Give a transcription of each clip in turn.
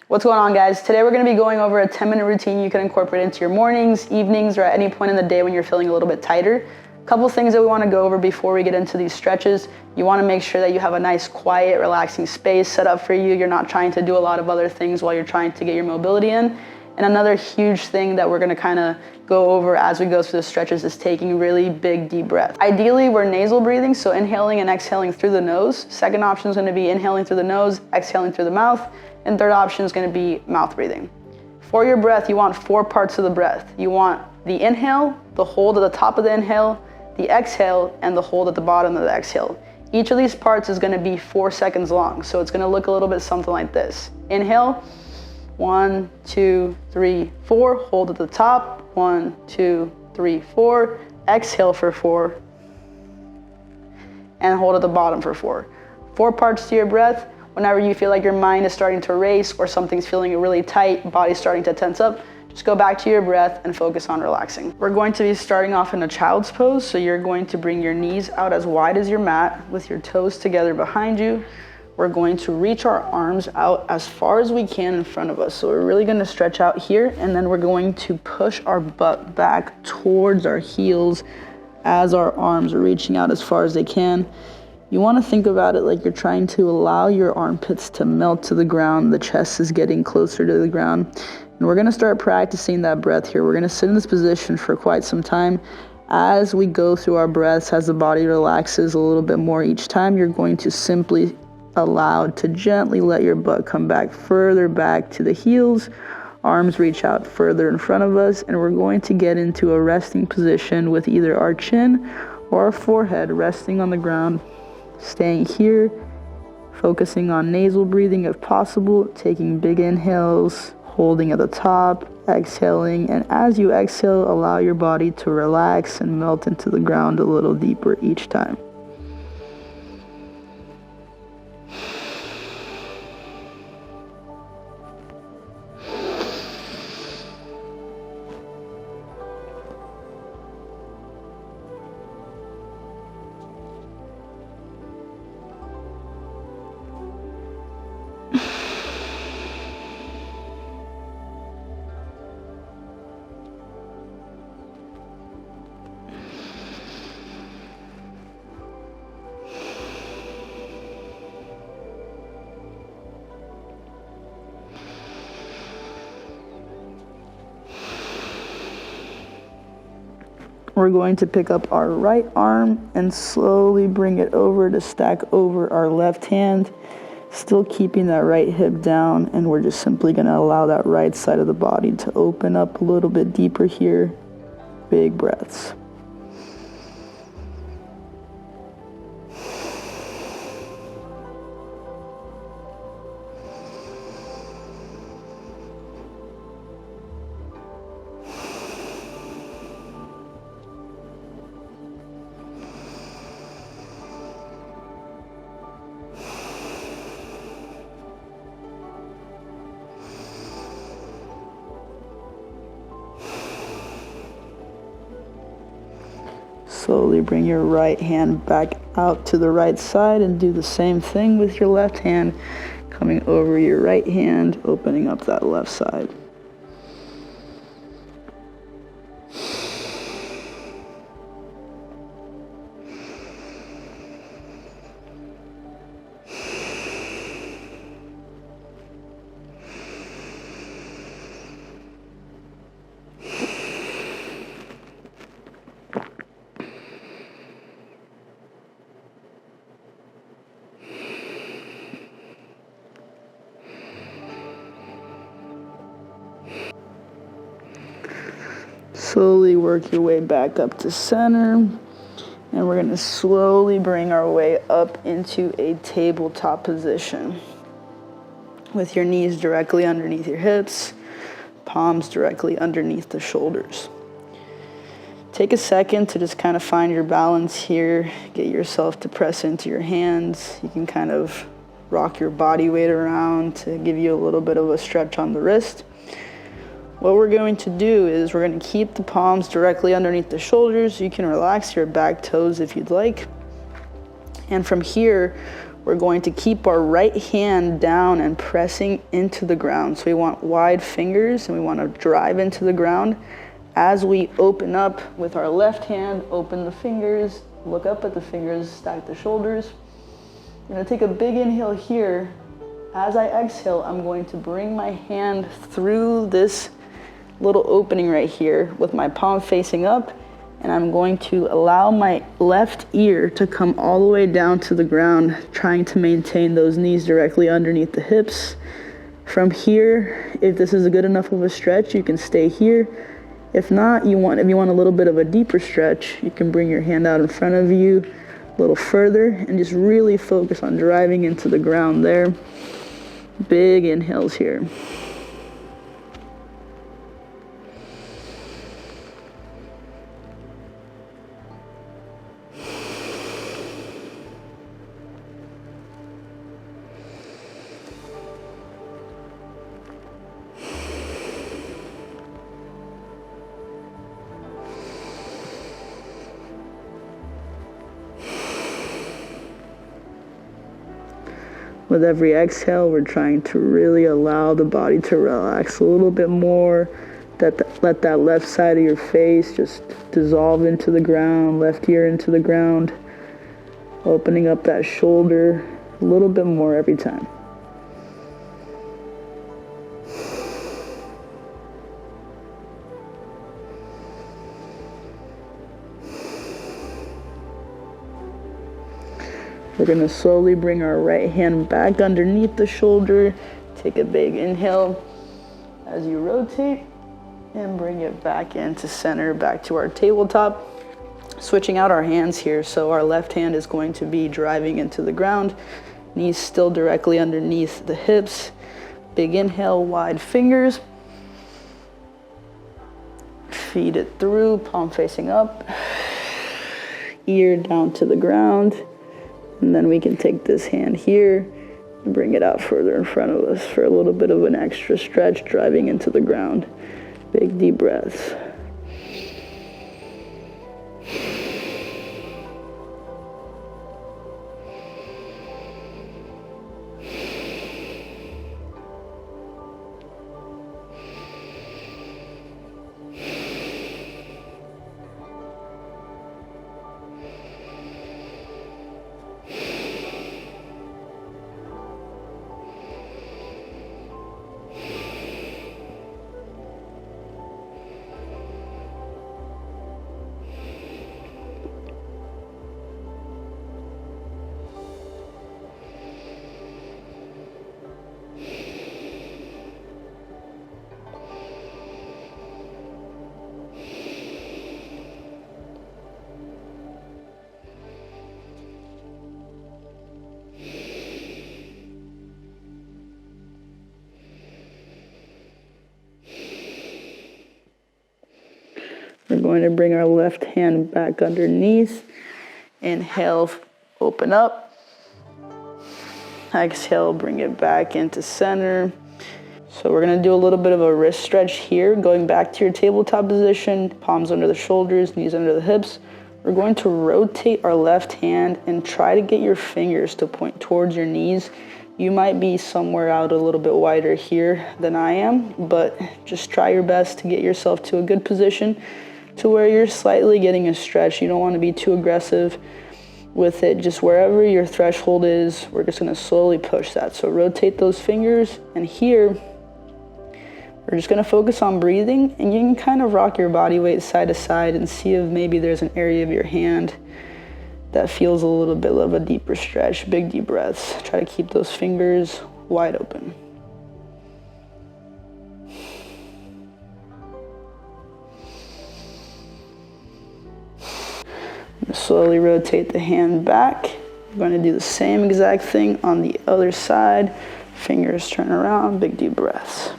What's going on, guys? Today we're going to be going over a 10-minute routine you can incorporate into your mornings, evenings, or at any point in the day when you're feeling a little bit tighter. A couple things that we want to go over before we get into these stretches. You want to make sure that you have a nice, quiet, relaxing space set up for you. You're not trying to do a lot of other things while you're trying to get your mobility in. And another huge thing that we're going to kind of go over as we go through the stretches is taking really big, deep breaths. Ideally, we're nasal breathing, so inhaling and exhaling through the nose. Second option is going to be inhaling through the nose, exhaling through the mouth. And third option is going to be mouth breathing. For your breath, you want 4 parts of the breath. You want the inhale, the hold at the top of the inhale, the exhale, and the hold at the bottom of the exhale. Each of these parts is going to be 4 seconds long, so it's going to look a little bit something like this. Inhale, 1, 2, 3, 4. Hold at the top, 1, 2, 3, 4. Exhale for 4. And hold at the bottom for 4. 4 parts to your breath. Whenever you feel like your mind is starting to race or something's feeling really tight, body's starting to tense up, just go back to your breath and focus on relaxing. We're going to be starting off in a child's pose, so you're going to bring your knees out as wide as your mat with your toes together behind you. We're going to reach our arms out as far as we can in front of us. So we're really going to stretch out here, and then we're going to push our butt back towards our heels as our arms are reaching out as far as they can. You want to think about it like you're trying to allow your armpits to melt to the ground. The chest is getting closer to the ground. And we're going to start practicing that breath here. We're going to sit in this position for quite some time. As we go through our breaths, as the body relaxes a little bit more each time, you're going to simply allow to gently let your butt come back further back to the heels. Arms reach out further in front of us, and we're going to get into a resting position with either our chin or our forehead resting on the ground. Staying here, focusing on nasal breathing if possible, taking big inhales, holding at the top, exhaling, and as you exhale, allow your body to relax and melt into the ground a little deeper each time. We're going to pick up our right arm and slowly bring it over to stack over our left hand, still keeping that right hip down, and we're just simply going to allow that right side of the body to open up a little bit deeper here. Big breaths. Slowly bring your right hand back out to the right side and do the same thing with your left hand, coming over your right hand, opening up that left side. Slowly work your way back up to center, and we're going to slowly bring our way up into a tabletop position with your knees directly underneath your hips, palms directly underneath the shoulders. Take a second to just kind of find your balance here, get yourself to press into your hands. You can kind of rock your body weight around to give you a little bit of a stretch on the wrist. What we're going to do is we're going to keep the palms directly underneath the shoulders. You can relax your back toes if you'd like. And from here, we're going to keep our right hand down and pressing into the ground. So we want wide fingers and we want to drive into the ground. As we open up with our left hand, open the fingers, look up at the fingers, stack the shoulders. I'm gonna take a big inhale here. As I exhale, I'm going to bring my hand through this little opening right here with my palm facing up, and I'm going to allow my left ear to come all the way down to the ground, trying to maintain those knees directly underneath the hips. From here, if this is a good enough of a stretch, you can stay here. If not, if you want a little bit of a deeper stretch, you can bring your hand out in front of you a little further and just really focus on driving into the ground there. Big inhales here. With every exhale, we're trying to really allow the body to relax a little bit more. Let that left side of your face just dissolve into the ground, left ear into the ground, opening up that shoulder a little bit more every time. We're going to slowly bring our right hand back underneath the shoulder. Take a big inhale as you rotate and bring it back into center, back to our tabletop. Switching out our hands here, so our left hand is going to be driving into the ground, knees still directly underneath the hips. Big inhale, wide fingers. Feed it through, palm facing up, ear down to the ground. And then we can take this hand here and bring it out further in front of us for a little bit of an extra stretch, driving into the ground. Big deep breaths. We're going to bring our left hand back underneath. Inhale, open up. Exhale, bring it back into center. So we're going to do a little bit of a wrist stretch here, going back to your tabletop position, palms under the shoulders, knees under the hips. We're going to rotate our left hand and try to get your fingers to point towards your knees. You might be somewhere out a little bit wider here than I am, but just try your best to get yourself to a good position to where you're slightly getting a stretch. You don't want to be too aggressive with it. Just wherever your threshold is, we're just going to slowly push that. So rotate those fingers, and here we're just going to focus on breathing, and you can kind of rock your body weight side to side and see if maybe there's an area of your hand that feels a little bit of a deeper stretch. Big deep breaths. Try to keep those fingers wide open. Slowly rotate the hand back. We're going to do the same exact thing on the other side. Fingers turn around, big deep breaths.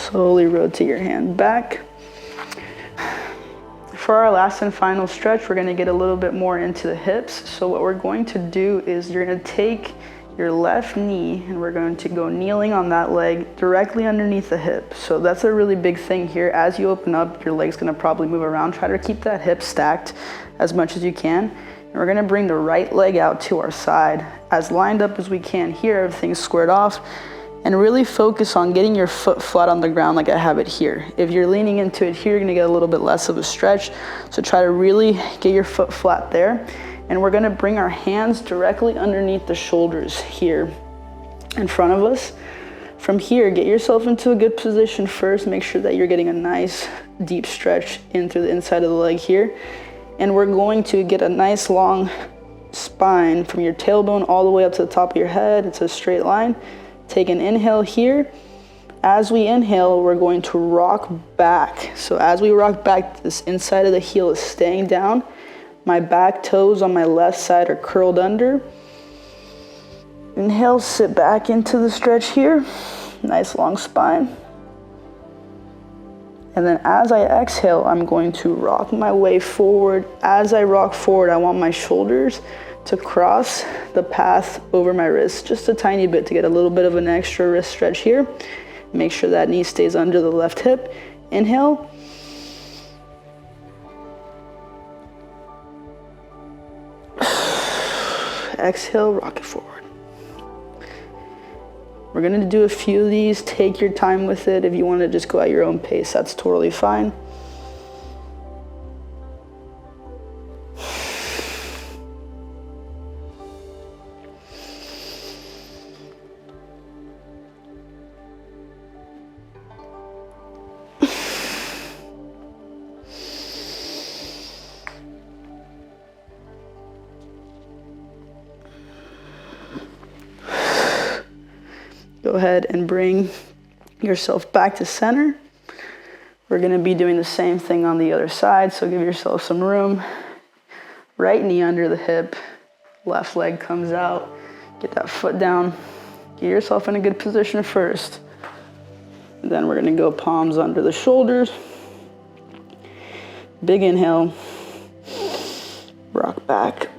Slowly rotate your hand back. For our last and final stretch, we're gonna get a little bit more into the hips. So what we're going to do is you're gonna take your left knee and we're going to go kneeling on that leg directly underneath the hip. So that's a really big thing here. As you open up, your leg's gonna probably move around. Try to keep that hip stacked as much as you can. And we're gonna bring the right leg out to our side as lined up as we can here, everything's squared off. And really focus on getting your foot flat on the ground like I have it here. If you're leaning into it here, you're gonna get a little bit less of a stretch. So try to really get your foot flat there. And we're gonna bring our hands directly underneath the shoulders here in front of us. From here, get yourself into a good position first. Make sure that you're getting a nice deep stretch in through the inside of the leg here. And we're going to get a nice long spine from your tailbone all the way up to the top of your head. It's a straight line. Take an inhale here. As we inhale, we're going to rock back. So as we rock back, this inside of the heel is staying down. My back toes on my left side are curled under. Inhale, sit back into the stretch here. Nice long spine. And then as I exhale, I'm going to rock my way forward. As I rock forward, I want my shoulders to cross the path over my wrist just a tiny bit to get a little bit of an extra wrist stretch here. Make sure that knee stays under the left hip. Inhale. Exhale, rock it forward. We're gonna do a few of these. Take your time with it. If you want to just go at your own pace, that's totally fine. Go ahead and bring yourself back to center. We're gonna be doing the same thing on the other side, so give yourself some room. Right knee under the hip, left leg comes out. Get that foot down. Get yourself in a good position first. And then we're gonna go palms under the shoulders. Big inhale, rock back.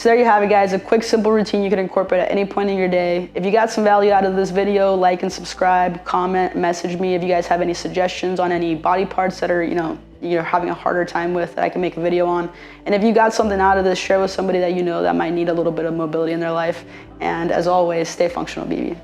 So there you have it, guys, a quick, simple routine you can incorporate at any point in your day. If you got some value out of this video, like and subscribe, comment, message me if you guys have any suggestions on any body parts that are, you're having a harder time with that I can make a video on. And if you got something out of this, share with somebody that you know that might need a little bit of mobility in their life. And as always, stay functional, BB.